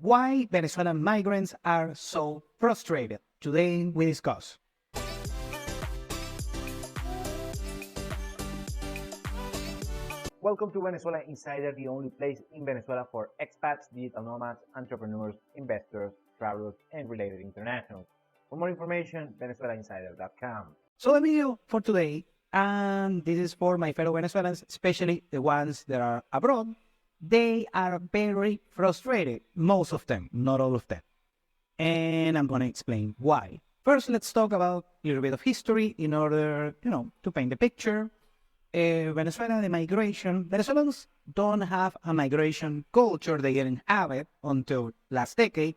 Why Venezuelan migrants are so frustrated. Today we discuss. Welcome to Venezuela Insider, the only place in Venezuela for expats, digital nomads, entrepreneurs, investors, travelers, and related internationals. For more information, venezuelainsider.com. So the video for today, and this is for my fellow Venezuelans, especially the ones that are abroad, they are very frustrated, most of them, not all of them. And I'm going to explain why. First, let's talk about a little bit of history in order, to paint the picture. Venezuela, the migration, Venezuelans don't have a migration culture. They didn't have it until last decade.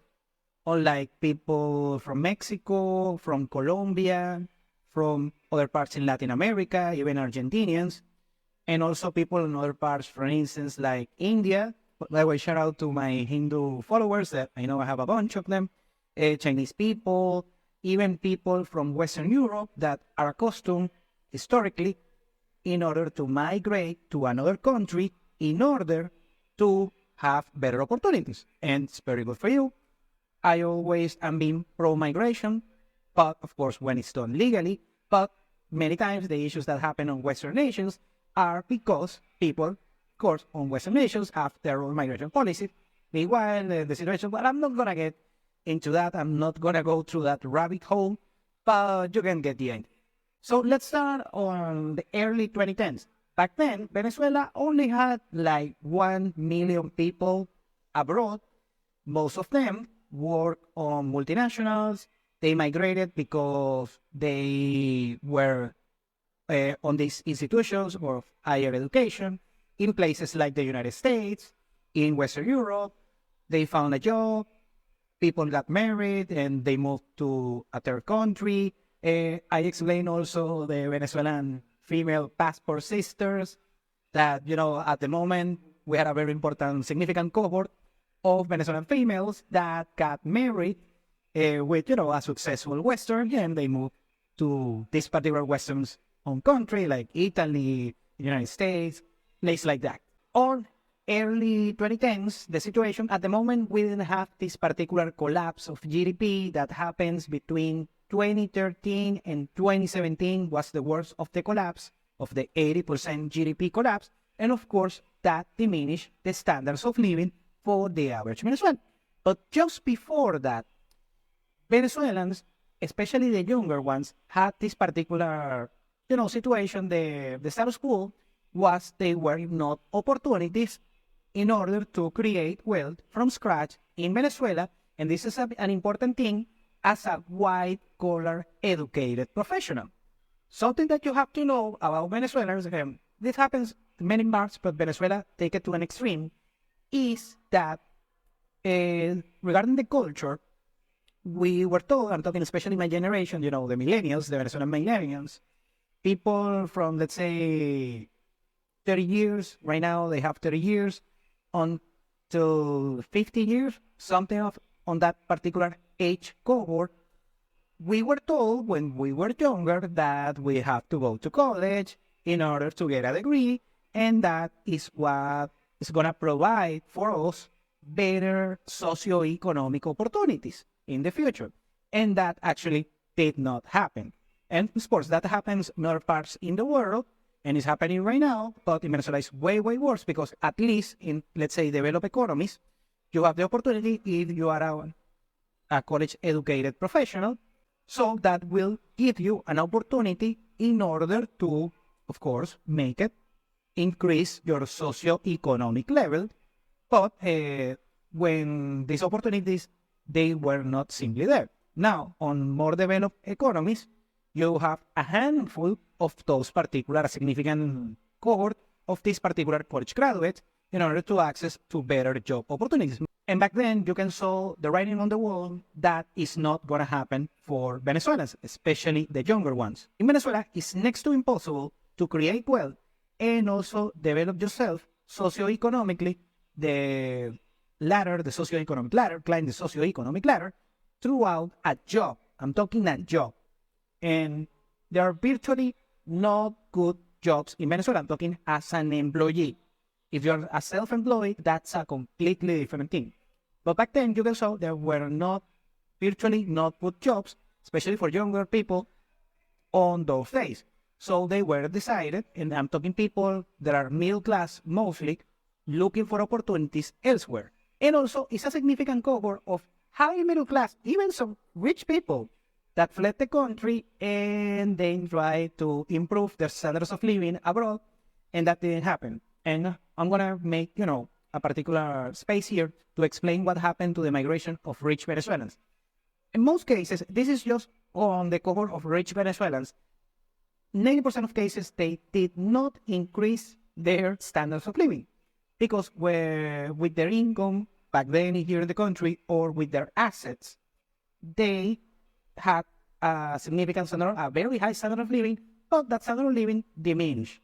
Unlike people from Mexico, from Colombia, from other parts in Latin America, even Argentinians, and also people in other parts, for instance, like India. By the way, shout out to my Hindu followers that I know I have a bunch of them, Chinese people, even people from Western Europe that are accustomed historically in order to migrate to another country in order to have better opportunities. And it's very good for you. I always am being pro-migration, but of course when it's done legally, but many times the issues that happen on Western nations are because people, of course, on Western nations have their own migration policy. Meanwhile, the situation, well, I'm not going to get into that. I'm not going to go through that rabbit hole, but you can get the idea. So let's start on the early 2010s. Back then, Venezuela only had like 1 million people abroad. Most of them work on multinationals. They migrated because they were on these institutions of higher education in places like the United States, in Western Europe. They found a job, people got married, and they moved to a third country. I explained also the Venezuelan female passport sisters that, at the moment, we had a very important, significant cohort of Venezuelan females that got married with, a successful Western, and they moved to this particular Western's home country, like Italy, United States, places like that. On early 2010s, the situation, at the moment, we didn't have this particular collapse of GDP that happens between 2013 and 2017 was the worst of the collapse, of the 80% GDP collapse. And of course, that diminished the standards of living for the average Venezuelan. But just before that, Venezuelans, especially the younger ones, had this particular, situation. The status quo was they were not opportunities in order to create wealth from scratch in Venezuela. And this is an important thing as a white-collar educated professional. Something that you have to know about Venezuelans, this happens in many parts, but Venezuela, take it to an extreme, is that regarding the culture, we were told, I'm talking especially my generation, the millennials, the Venezuelan millennials, people from, let's say, 30 years, right now they have 30 years, until 50 years, something of on that particular age cohort, we were told when we were younger that we have to go to college in order to get a degree, and that is what is going to provide for us better socioeconomic opportunities in the future. And that actually did not happen. And of course, that happens in other parts in the world, and it's happening right now, but in Venezuela it's way, way worse because at least in, let's say, developed economies, you have the opportunity if you are a college-educated professional, so that will give you an opportunity in order to, of course, make it increase your socioeconomic level. But when these opportunities, they were not simply there. Now, on more developed economies, you have a handful of those particular significant cohort of these particular college graduates in order to access to better job opportunities. And back then, you can saw the writing on the wall that is not going to happen for Venezuelans, especially the younger ones. In Venezuela, it's next to impossible to create wealth and also develop yourself socioeconomically, the ladder, the socioeconomic ladder, climb the socioeconomic ladder throughout a job. I'm talking a job. And there are virtually no good jobs in Venezuela. I'm talking as an employee. If you're a self-employed, that's a completely different thing. But back then, you can saw there were not virtually not good jobs, especially for younger people on those days. So they were decided, and I'm talking people that are middle class mostly, looking for opportunities elsewhere. And also, it's a significant cohort of high middle class, even some rich people that fled the country and then tried to improve their standards of living abroad, and that didn't happen. And I'm gonna make, a particular space here to explain what happened to the migration of rich Venezuelans. In most cases, this is just on the cohort of rich Venezuelans. 90% of cases, they did not increase their standards of living because with their income back then here in the country or with their assets, they had a significant standard, a very high standard of living, but that standard of living diminished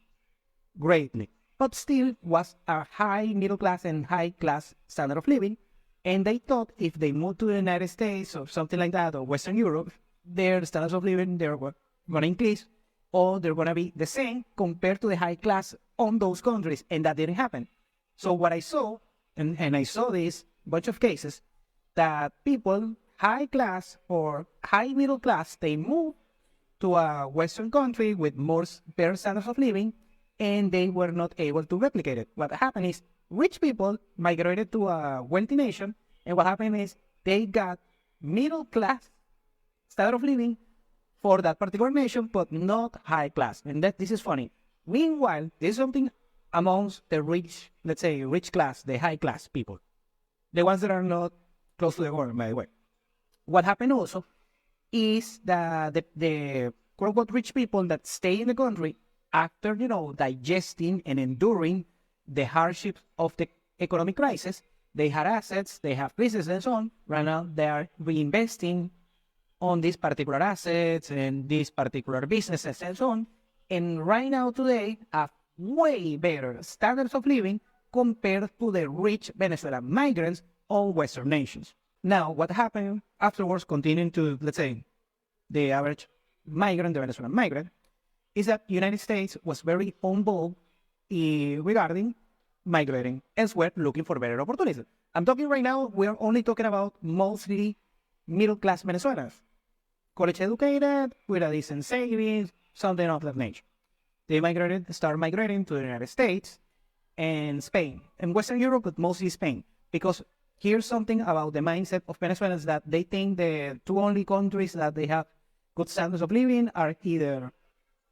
greatly, but still was a high middle class and high class standard of living. And they thought if they moved to the United States or something like that, or Western Europe, their standards of living, they're going to increase, or they're going to be the same compared to the high class on those countries. And that didn't happen. So what I saw, and I saw this bunch of cases, that people, high class or high middle class, they moved to a Western country with more better standards of living, and they were not able to replicate it. What happened is rich people migrated to a wealthy nation, and what happened is they got middle class standard of living for that particular nation, but not high class. And this is funny. Meanwhile, there's something amongst the rich, let's say rich class, the high class people, the ones that are not close to the government, by the way. What happened also is that the quote-unquote rich people that stay in the country after, digesting and enduring the hardships of the economic crisis, they had assets, they have businesses and so on. Right now, they are reinvesting on these particular assets and these particular businesses and so on. And right now, today, have way better standards of living compared to the rich Venezuelan migrants on Western nations. Now, what happened afterwards, continuing to, let's say, the average migrant, the Venezuelan migrant, is that the United States was very on board regarding migrating elsewhere, looking for better opportunities. I'm talking right now, we're only talking about mostly middle-class Venezuelans, college-educated, with a decent savings, something of that nature. They started migrating to the United States and Spain, and Western Europe, but mostly Spain, because here's something about the mindset of Venezuelans that they think the two only countries that they have good standards of living are either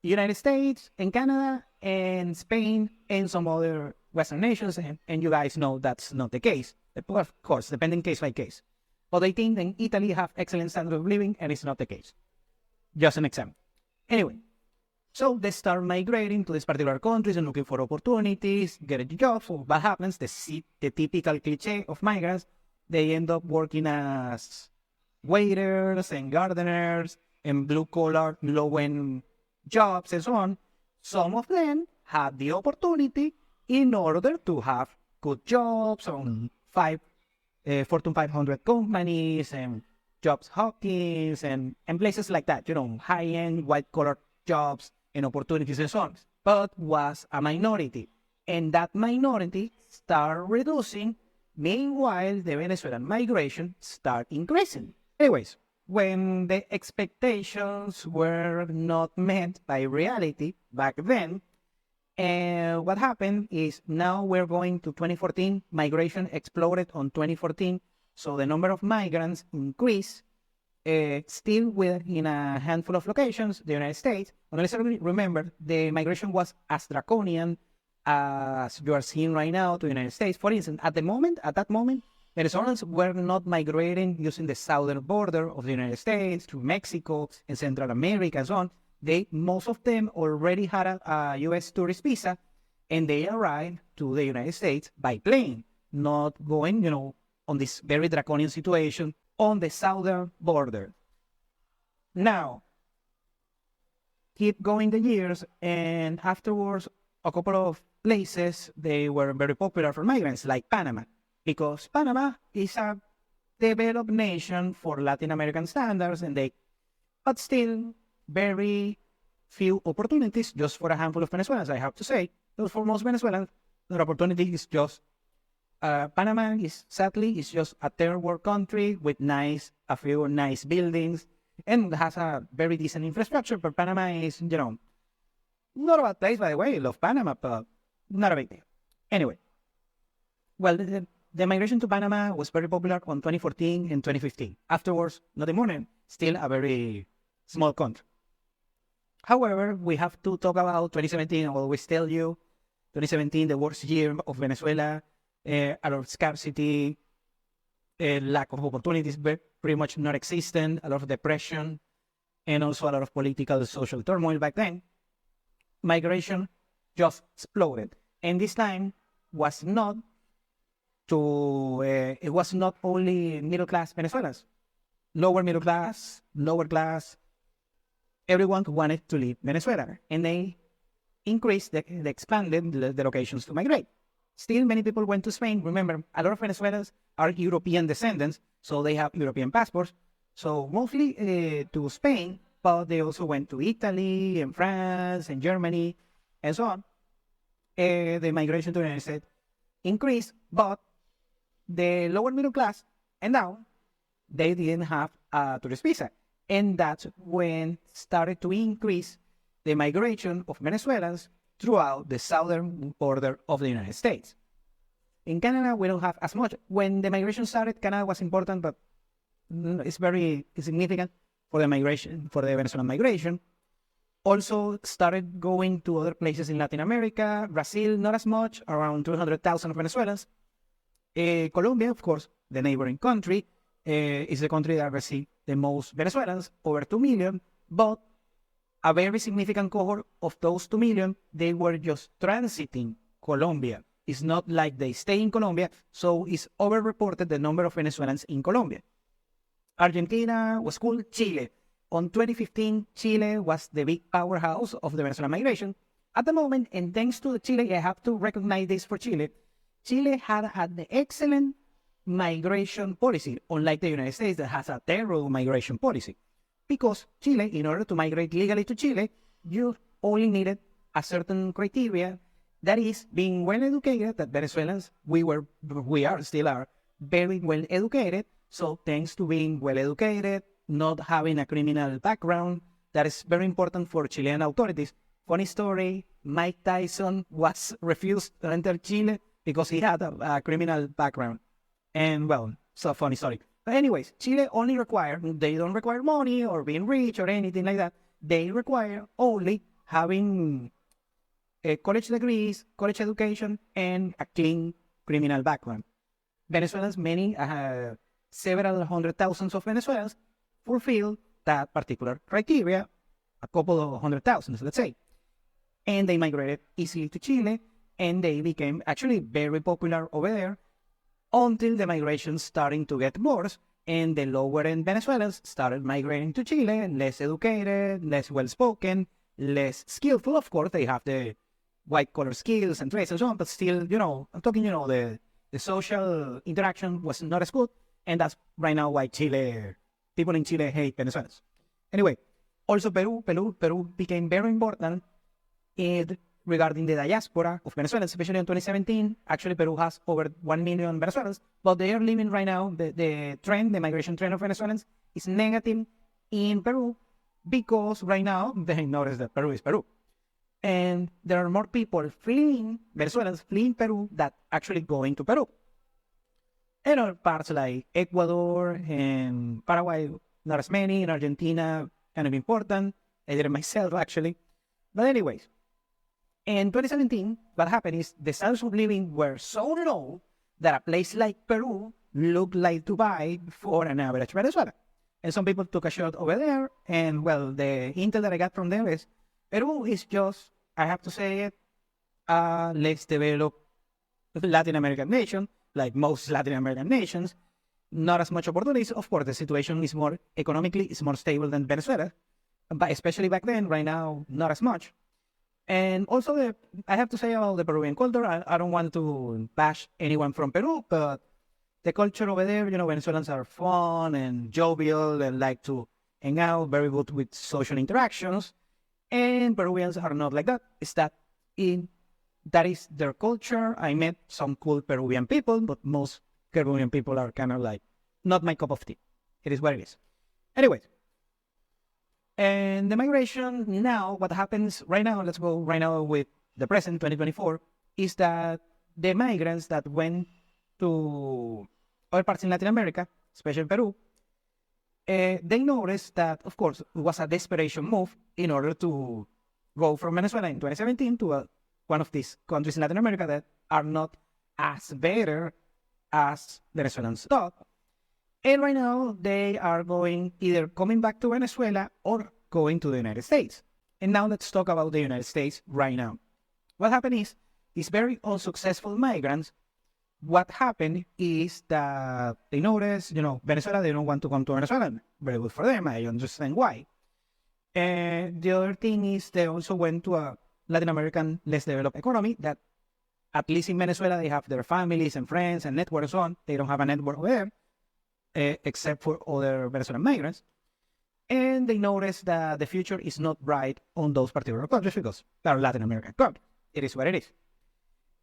United States and Canada and Spain and some other Western nations, and you guys know that's not the case. Of course, depending case by case. But they think that Italy have excellent standard of living, and it's not the case. Just an example. Anyway, so they start migrating to these particular countries and looking for opportunities, getting jobs. So what happens? The typical cliche of migrants, they end up working as waiters and gardeners and blue-collar, low-end jobs and so on. Some of them had the opportunity in order to have good jobs on Fortune 500 companies and jobs Hopkins and places like that, high-end white-collar jobs and opportunities and so on, but was a minority. And that minority started reducing. Meanwhile, the Venezuelan migration started increasing. Anyways, when the expectations were not met by reality back then, and what happened is now we're going to 2014, migration exploded on 2014, so the number of migrants increased, still within a handful of locations, the United States. But let's remember, the migration was as draconian as you are seeing right now to the United States. For instance, at that moment, Venezuelans were not migrating using the southern border of the United States to Mexico and Central America and so on. Most of them already had a U.S. tourist visa, and they arrived to the United States by plane, not going, on this very draconian situation on the southern border. Now, keep going the years, and afterwards, a couple of places, they were very popular for migrants, like Panama, because Panama is a developed nation for Latin American standards, but still very few opportunities just for a handful of Venezuelans, I have to say. But for most Venezuelans, the opportunity is just Panama is sadly is just a third world country with a few nice buildings, and has a very decent infrastructure. But Panama is, not a bad place, by the way. I love Panama, but not a big deal. Anyway, well, the migration to Panama was very popular on 2014 and 2015. Afterwards, not anymore, still a very small country. However, we have to talk about 2017. I always tell you, 2017, the worst year of Venezuela, a lot of scarcity, lack of opportunities, pretty much not existent, a lot of depression, and also a lot of political, social turmoil back then. Migration just exploded. And this time was not it was not only middle-class Venezuelans. Lower middle class, lower class, everyone wanted to leave Venezuela. And they increased, they expanded the locations to migrate. Still, many people went to Spain. Remember, a lot of Venezuelans are European descendants, so they have European passports. So mostly to Spain, but they also went to Italy and France and Germany and so on. The migration to the United States increased, but the lower middle class and down, they didn't have a tourist visa. And that's when started to increase the migration of Venezuelans throughout the southern border of the United States. In Canada, we don't have as much. When the migration started, Canada was important, but it's very insignificant for the migration, for the Venezuelan migration. Also started going to other places in Latin America, Brazil, not as much, around 200,000 Venezuelans. Colombia, of course, the neighboring country, is the country that received the most Venezuelans, over 2 million, but a very significant cohort of those 2 million, they were just transiting Colombia. It's not like they stay in Colombia, so it's overreported the number of Venezuelans in Colombia. Argentina was cool. Chile. On 2015, Chile was the big powerhouse of the Venezuelan migration. At the moment, and thanks to Chile, I have to recognize this for Chile, Chile had an excellent migration policy, unlike the United States that has a terrible migration policy. Because Chile, in order to migrate legally to Chile, you only needed a certain criteria, that is being well educated, that Venezuelans, we still are, very well educated. So thanks to being well educated, not having a criminal background, that is very important for Chilean authorities. Funny story, Mike Tyson was refused to enter Chile because he had a criminal background. And well, so funny story. But anyways, Chile only they don't require money or being rich or anything like that. They require only having college degrees, college education, and a clean criminal background. Venezuelans, several hundred thousands of Venezuelans fulfill that particular criteria, a couple of 100,000, let's say. And they migrated easily to Chile, and they became actually very popular over there until the migration starting to get worse, and the lower-end Venezuelans started migrating to Chile, less educated, less well-spoken, less skillful. Of course, they have the white-collar skills and traits and so on, but still, I'm talking, the social interaction was not as good, and that's right now why people in Chile hate Venezuelans. Anyway, also Peru became very important regarding the diaspora of Venezuelans, especially in 2017. Actually, Peru has over 1 million Venezuelans, but they are living right now, the migration trend of Venezuelans is negative in Peru because right now they notice that Peru is Peru. And there are more people Venezuelans fleeing Peru than actually going to Peru. And other parts like Ecuador and Paraguay, not as many. In Argentina, kind of important. I did it myself, actually. But anyways, in 2017, what happened is the standards of living were so low that a place like Peru looked like Dubai for an average Venezuelan. And some people took a shot over there. And, well, the intel that I got from them is Peru is just, I have to say it, less developed Latin American nation, like most Latin American nations. Not as much opportunities. Of course, the situation is more economically, is more stable than Venezuela, but especially back then. Right now, not as much. And also, I have to say about the Peruvian culture, I don't want to bash anyone from Peru, but the culture over there, Venezuelans are fun and jovial and like to hang out, very good with social interactions. And Peruvians are not like that. It's that in that is their culture. I met some cool Peruvian people, but most Peruvian people are kind of like not my cup of tea. It is what it is. Anyways, and the migration now, what happens right now, let's go right now with the present 2024, is that the migrants that went to other parts in Latin America, especially Peru, they noticed that, of course, it was a desperation move in order to go from Venezuela in 2017 to one of these countries in Latin America that are not as better as Venezuelans thought. And right now, they are either coming back to Venezuela or going to the United States. And now let's talk about the United States right now. What happened is, these very unsuccessful migrants, what happened is that they noticed, Venezuela, they don't want to come to Venezuela. Very good for them. I understand why. And the other thing is they also went to a Latin American less developed economy that, at least in Venezuela, they have their families and friends and network and so on. They don't have a network over there. Except for other Venezuelan migrants. And they notice that the future is not bright on those particular countries because they're Latin American countries. It is what it is.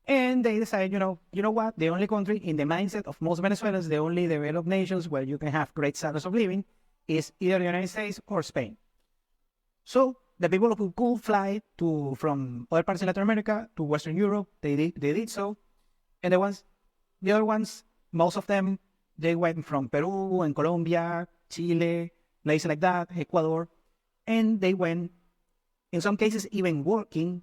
And they decide, you know what? The only country in the mindset of most Venezuelans, the only developed nations where you can have great standards of living is either the United States or Spain. So the people who could fly from other parts of Latin America to Western Europe, they did so. And the other ones, most of them, they went from Peru and Colombia, Chile, places like that, Ecuador, and they went, in some cases, even working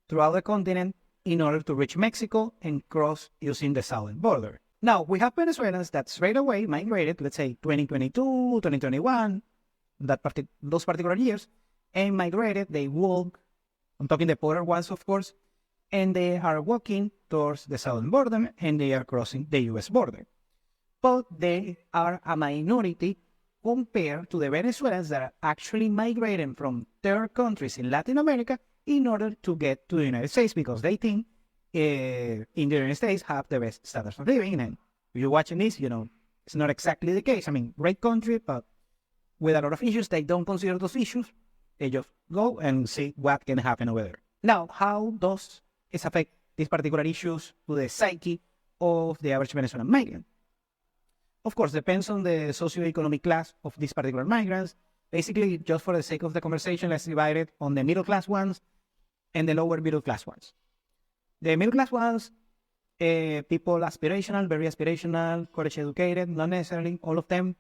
throughout the continent in order to reach Mexico and cross using the southern border. Now, we have Venezuelans that straight away migrated, let's say 2022, 2021, those particular years, and migrated, they walk, I'm talking the poorer ones, of course, and they are walking towards the southern border, and they are crossing the U.S. border. But they are a minority compared to the Venezuelans that are actually migrating from third countries in Latin America in order to get to the United States because they think in the United States have the best standards of living. And if you're watching this, it's not exactly the case. I mean, great country, but with a lot of issues, they don't consider those issues. They just go and see what can happen over there. Now, how does it affect these particular issues to the psyche of the average Venezuelan migrant? Of course, depends on the socioeconomic class of these particular migrants. Basically, just for the sake of the conversation, let's divide it on the middle class ones and the lower middle class ones. The middle class ones, people aspirational, very aspirational, college educated, not necessarily all of them,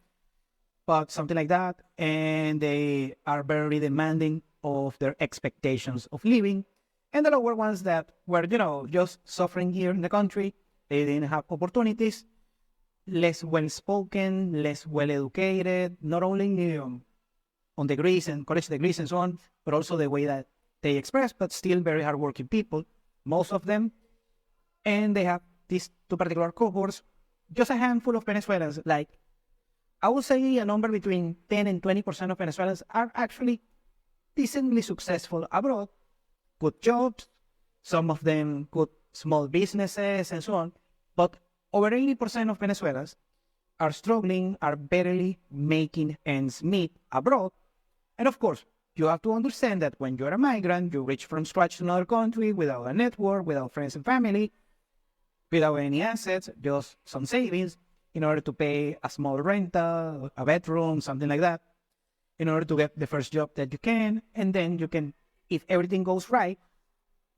but something like that. And they are very demanding of their expectations of living. And the lower ones that were, just suffering here in the country, they didn't have opportunities, less well-spoken, less well-educated, not only on degrees and college degrees and so on, but also the way that they express, but still very hardworking people, most of them. And they have these two particular cohorts, just a handful of Venezuelans, like I would say a number between 10 and 20% of Venezuelans are actually decently successful abroad, good jobs, some of them good small businesses and so on, but over 80% of Venezuelans are struggling, are barely making ends meet abroad. And of course, you have to understand that when you're a migrant, you reach from scratch to another country without a network, without friends and family, without any assets, just some savings in order to pay a small rental, a bedroom, something like that, in order to get the first job that you can. And then you can, if everything goes right,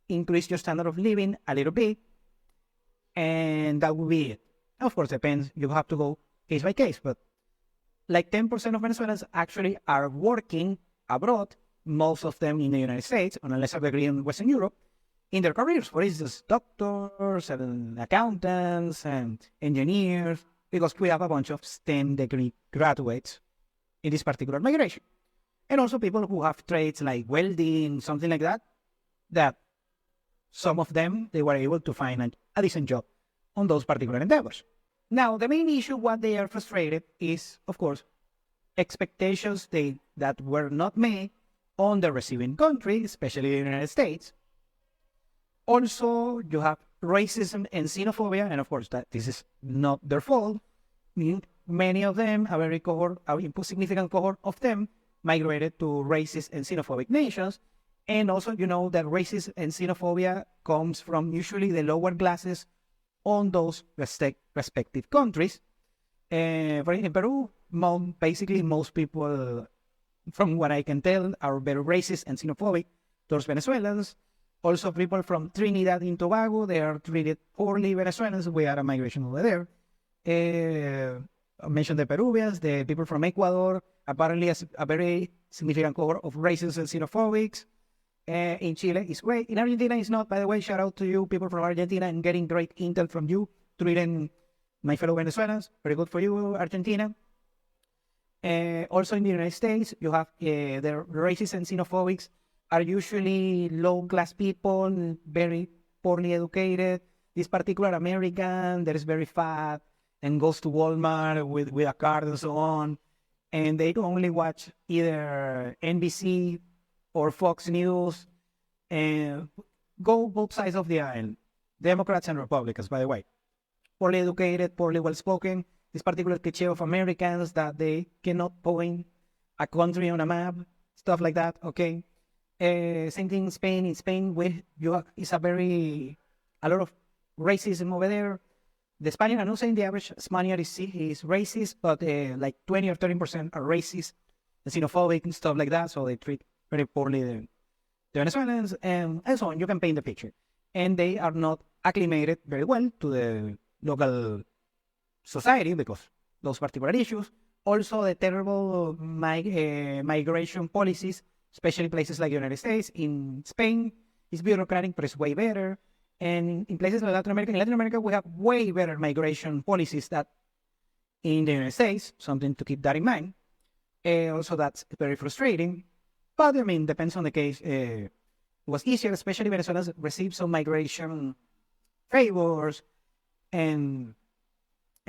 increase your standard of living a little bit, and that will be it. Of course, depends. You have to go case by case, but like 10% of Venezuelans actually are working abroad, most of them in the United States, on a lesser degree in Western Europe, in their careers. For instance, doctors and accountants and engineers, because we have a bunch of STEM degree graduates in this particular migration. And also people who have trades like welding, something like that, that some of them, they were able to find a decent job on those particular endeavors. Now, the main issue, what they are frustrated is, of course, expectations that were not made on the receiving country, especially the United States. Also, you have racism and xenophobia, and of course, that this is not their fault. Many of them, a significant cohort of them, migrated to racist and xenophobic nations, And also, you know that racism and xenophobia comes from usually the lower classes on those respective countries. In Peru, basically most people, from what I can tell, are very racist and xenophobic towards Venezuelans. Also, people from Trinidad and Tobago, they are treated poorly. Venezuelans, we are a migration over there. I mentioned the Peruvians, the people from Ecuador, apparently a very significant cohort of racist and xenophobics. In Chile, it's great. In Argentina, it's not. By the way, shout out to you, people from Argentina, and getting great intel from you, treating my fellow Venezuelans. Very good for you, Argentina. Also in the United States, you have the racists and xenophobics are usually low-class people, very poorly educated. This particular American that is very fat and goes to Walmart with a card and so on, and they only watch either NBC or Fox News, and go both sides of the aisle, Democrats and Republicans, by the way. Poorly educated, poorly well-spoken, this particular cliché of Americans that they cannot point a country on a map, stuff like that, okay? Same thing in Spain. In Spain, it's a lot of racism over there. The Spaniard, I'm not saying the average Spaniard is racist, but like 20 or 30% are racist, xenophobic, and stuff like that, so they treat very poorly the Venezuelans, and so on. You can paint the picture. And they are not acclimated very well to the local society because those particular issues. Also, the terrible migration policies, especially places like the United States. In Spain, it's bureaucratic, but it's way better. And in places like in Latin America, we have way better migration policies than in the United States. Something to keep that in mind. Also, that's very frustrating. But I mean, depends on the case. It was easier, especially Venezuelans received some migration favors and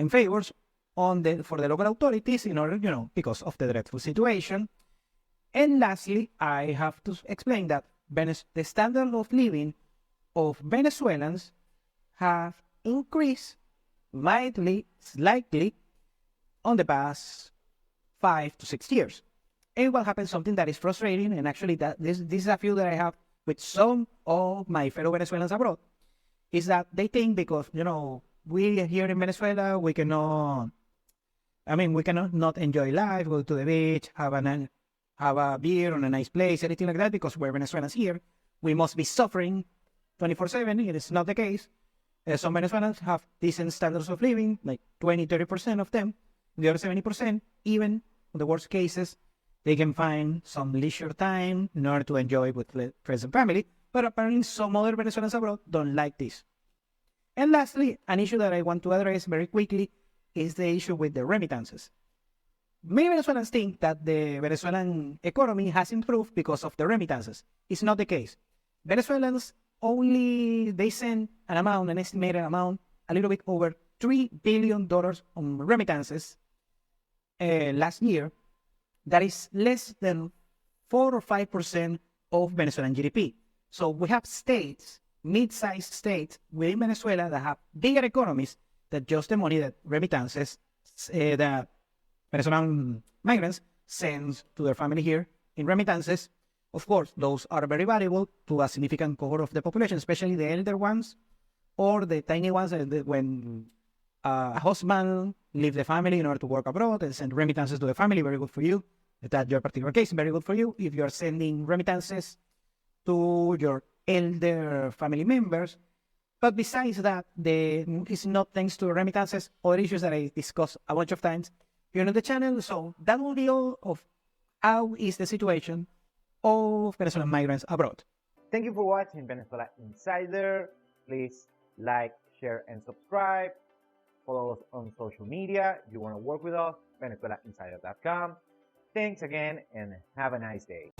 favors for the local authorities in order, because of the dreadful situation. And lastly, I have to explain that the standard of living of Venezuelans have increased slightly on the past 5 to 6 years. And what happens, something that is frustrating, and actually that this is a feel that I have with some of my fellow Venezuelans abroad, is that they think because, we here in Venezuela, we cannot not enjoy life, go to the beach, have a beer on a nice place, anything like that, because we're Venezuelans here. We must be suffering 24/7. It is not the case. Some Venezuelans have decent standards of living, like 20, 30% of them. The other 70%, even in the worst cases, they can find some leisure time in order to enjoy with friends and family. But apparently some other Venezuelans abroad don't like this. And lastly, an issue that I want to address very quickly is the issue with the remittances. Many Venezuelans think that the Venezuelan economy has improved because of the remittances. It's not the case. Venezuelans they send an estimated amount, a little bit over $3 billion on remittances last year. That is less than 4 or 5% of Venezuelan GDP. So we have states, mid-sized states within Venezuela that have bigger economies than just the money that remittances that Venezuelan migrants send to their family here in remittances. Of course, those are very valuable to a significant cohort of the population, especially the elder ones or the tiny ones when a husband leaves the family in order to work abroad and send remittances to the family. Very good for you. If that's your particular case, very good for you. If you're sending remittances to your elder family members. But besides that, it's not thanks to remittances or issues that I discussed a bunch of times here on the channel. So that will be all of how is the situation of Venezuelan migrants abroad. Thank you for watching Venezuela Insider. Please like, share, and subscribe. Follow us on social media. If you want to work with us, VenezuelaInsider.com. Thanks again and have a nice day.